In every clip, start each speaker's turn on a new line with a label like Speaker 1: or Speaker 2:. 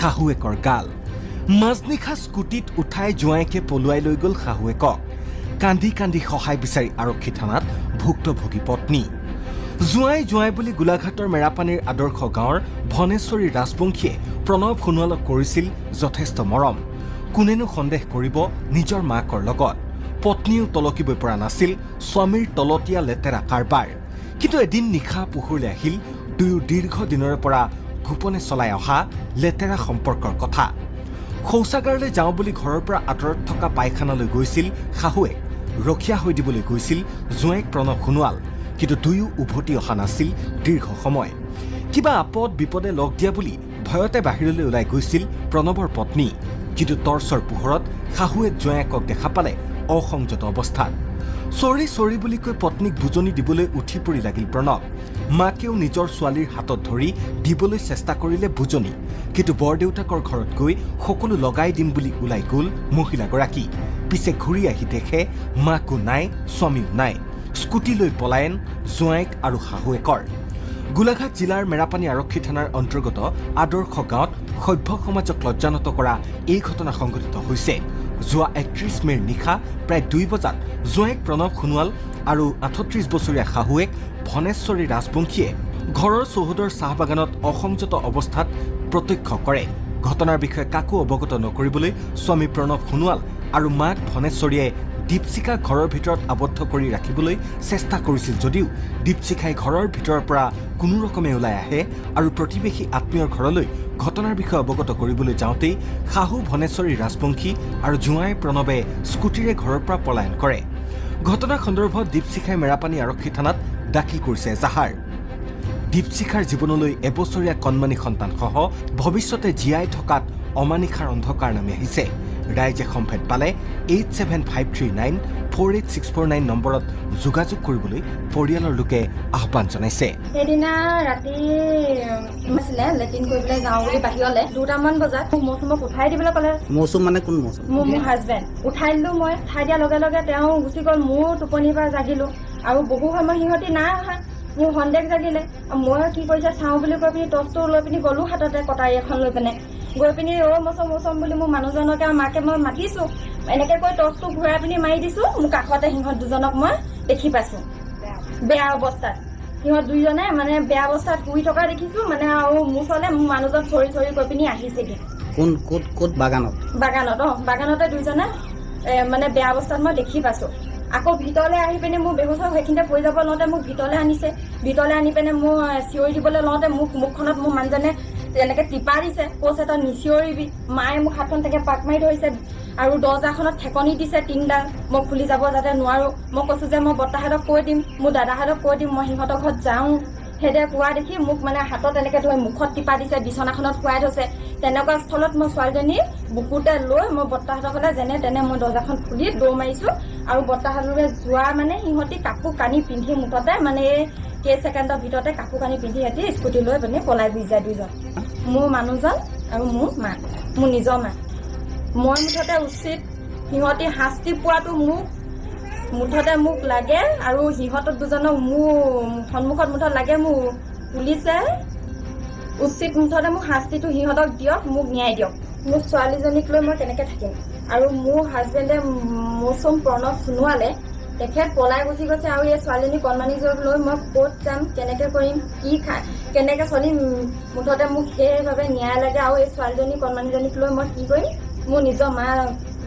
Speaker 1: শাহুৱেকৰ গাল মাজনিশা স্কুটিত উঠাই জোঁৱাইকে পলুৱাই লৈ গ'ল শাহুৱেকক কান্দি কান্দি সহায় বিচাৰি আৰক্ষী থানাত ভুক্তভোগী পত্নী জোঁৱাই বুলি গোলাঘাটৰ মেৰাপানীৰ আদৰ্শ গাঁৱৰ ভনেশ্বৰী ৰাজবংশীয়ে প্ৰণৱ সোণোৱালক কৰিছিল যথেষ্ট মৰম কোনেনো সন্দেহ কৰিব নিজৰ মাকৰ লগত পত্নীও তলকিবই পৰা নাছিল স্বামীৰ তলতীয়া লেতেৰা কাৰবাৰ কিন্তু এদিন নিশা পোহৰলৈ আহিল দুয়ো দীৰ্ঘ দিনৰে পৰা গোপনে চলাই অহা লেতেৰা সম্পৰ্কৰ কথা শৌচাগাৰলৈ যাওঁ বুলি ঘৰৰ পৰা আঁতৰত থকা পায়খানালৈ গৈছিল শাহুৱেক ৰখীয়া হৈ দিবলৈ গৈছিল জোঁৱাইক প্ৰণৱ সোণোৱাল কিন্তু দুয়ো উভতি অহা নাছিল দীৰ্ঘ সময় কিবা আপদ বিপদে লগ দিয়া বুলি ভয়তে বাহিৰলৈ ওলাই গৈছিল প্ৰণৱৰ পত্নী কিন্তু টৰ্চৰ পোহৰত শাহুৱেক জোঁৱাইকক দেখা পালে অসংযত অৱস্থাত চৰি বুলি কৈ পত্নীক বুজনি দিবলৈ উঠি পৰি লাগিল প্ৰণৱ মাকেও নিজৰ ছোৱালীৰ হাতত ধৰি দিবলৈ চেষ্টা কৰিলে বুজনি কিন্তু বৰদেউতাকৰ ঘৰত গৈ সকলো লগাই দিম বুলি ওলাই গ'ল মহিলাগৰাকী পিছে ঘূৰি আহি দেখে মাকো নাই স্বামীও নাই স্কুটি লৈ পলায়ন জোঁৱাইক আৰু শাহুৱেকৰ গোলাঘাট জিলাৰ মেৰাপানী আৰক্ষী থানাৰ অন্তৰ্গত আদৰ্শ গাঁৱত সভ্য সমাজক লজ্জানত কৰা এই ঘটনা সংঘটিত হৈছে যোৱা ৩১ মেৰ নিশা প্ৰায় ২ বজাত জোঁৱাইক প্ৰণৱ সোণোৱাল আৰু ৩৮ বছৰীয়া শাহুৱেক ভনেশ্বৰী ৰাজবংশীয়ে ঘৰৰ চৌহদৰ চাহ বাগানত অসংযত অৱস্থাত প্ৰত্যক্ষ কৰে ঘটনাৰ বিষয়ে কাকো অৱগত নকৰিবলৈ স্বামী প্ৰণৱ সোণোৱাল আৰু মাক ভনেশ্বৰীয়ে দীপশিখা ঘৰৰ ভিতৰত আবদ্ধ কৰি ৰাখিবলৈ চেষ্টা কৰিছিল যদিও দীপশিখাই ঘৰৰ ভিতৰৰ পৰা কোনো ৰকমে ওলাই আহে আৰু প্ৰতিবেশী আত্মীয়ৰ ঘৰলৈ ঘটনাৰ বিষয়ে অৱগত কৰিবলৈ যাওঁতেই শাহু ভনেশ্বৰী ৰাজবংশী আৰু জোঁৱাই প্ৰণৱে স্কুটিৰে ঘৰৰ পৰা পলায়ন কৰে ঘটনা সন্দৰ্ভত দীপশিখাই মেৰাপানী আৰক্ষী থানাত দাখিল কৰিছে এজাহাৰ দীপশিখাৰ জীৱনলৈ এবছৰীয়া কণমানি সন্তানসহ ভৱিষ্যতে জীয়াই থকাত অমানিশাৰ অন্ধকাৰ নামি আহিছে ৰাইজে সম্ভেদ পালে 8753948649 নম্বৰত যোগাযোগ কৰিবলৈ পৰিয়ালৰ লোকে আহ্বান জনাইছে
Speaker 2: সেইদিনা ৰাতি আছিলে লেট্ৰিন কৰিবলৈ যাওঁ বুলি বাহিৰলে 2টামান বজাত মৌচুমক উঠাই দিবলৈ ক'লে
Speaker 3: মৌচুম মানে কোন মৌচুম
Speaker 2: মোৰ হাজবেণ্ড উঠাই দিলো মই উঠাই দিয়াৰ লগে লগে তেওঁ গুচি গ'ল মোৰ টোপনিৰ পৰা জাগিলো আৰু বহু সময় সিহঁতি নাই অহা মোৰ সন্দেহ জাগিলে মই কি কৰিছে চাওঁ বুলি কৈ পিনি টৰ্চটো লৈ পিনি গ'লো হাততে কটাৰী এখন লৈ পিনে গৈ পিনি মৌচম বুলি মোৰ মানুহজনকে আৰু মাকে মই মাতিছো এনেকে কৈ টৰ্চটো ঘূৰাই পিনি মাৰি দিছো মোৰ কাষতে সিহঁত দুজনক মই দেখি পাইছো বেয়া অৱস্থাত সিহঁত দুইজনে মানে বেয়া অৱস্থাত শুই থকা দেখিছো মানে আৰু মোৰ ওচৰলে মোৰ মানুহজন চৰি কৈ পিনি আহিছেগে
Speaker 3: কোন ক'ত বাগানতে দুইজনে মানে বেয়া অৱস্থাত মই দেখি পাইছো আকৌ ভিতৰলৈ আহি পিনে মোৰ বেহুচ সেইখিনিতে পৰি যাব লওঁতে মোক ভিতৰলৈ আনিছে ভিতৰলৈ আনি পিনে মোৰ চিঞৰি দিবলৈ লওঁতে মোক মুখখনত মোৰ মানুহজনে এনেকে টিপা দিছে কৈছে তই নিচিঞৰিবি মায়ে মোক হাতখন তাকে পাক মাৰি ধৰিছে আৰু দৰ্জাখনত ঠেকনি দিছে টিংডাল মই খুলি যাব যাতে নোৱাৰো মই কৈছো যে মই বৰ্তাহঁতক কৈ দিম মোৰ দাদাহঁতক কৈ দিম মই সিহঁতৰ ঘৰত যাওঁ সেইদৰে কোৱা দেখি মোক মানে হাতত এনেকে ধৰি মুখত টিপা দিছে বিচনাখনত শুৱাই থৈছে তেনেকুৱা স্থলত মই ছোৱালীজনী বুকুতে লৈ মই বৰ্তাহঁতৰ ঘৰলৈ যেনে তেনে মই দৰ্জাখন খুলি দৌৰ মাৰিছো আৰু বৰ্তাহঁতলৈ যোৱা মানে সিহঁতি কাপোৰ কানি পিন্ধি মুঠতে মানে কেই ছেকেণ্ডৰ ভিতৰতে কাপোৰ কানি পিন্ধি সিহঁতি স্কুটি লৈ পিনে পলাই গুচি যায় দুইজন মোৰ মানুহজন আৰু মোৰ মা মোৰ নিজৰ মা মই মুঠতে উচিত সিহঁতি শাস্তি পোৱাটো মুঠতে মোক লাগে আৰু সিহঁতৰ দুজনক মোৰ সন্মুখত মুঠত লাগে মোৰ পুলিচে উচিত মুঠতে মোক শাস্তিটো সিহঁতক দিয়ক মোক ন্যায় দিয়ক মোৰ ছোৱালীজনীক লৈ মই কেনেকৈ থাকিম আৰু মোৰ হাজবেণ্ডে মৌচুম প্ৰণৱ সোণোৱালে তেখেত পলাই গুচি গৈছে আৰু এই ছোৱালীজনী কণমানিজনীক লৈ মই ক'ত যাম কেনেকৈ কৰিম কি কেনেকৈ চলিম মুঠতে মোক সেইভাৱে ন্যায় লাগে আৰু এই ছোৱালীজনী কণমানিজনীক লৈ মই কি কৰিম মোৰ নিজৰ মা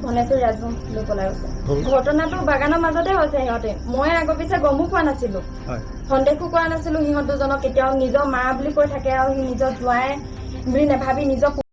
Speaker 3: ভনেশ্বৰী ৰাজবংশী লৈ পলাই গৈছে ঘটনাটো বাগানৰ মাজতে হৈছে সিহঁতে মই আগৰ পিছে গমো পোৱা নাছিলো সন্দেহো কৰা নাছিলো সিহঁত দুজনক কেতিয়াও নিজৰ মা বুলি কৈ থাকে আৰু সি নিজৰ জোঁৱাই বুলি নাভাবি নিজৰ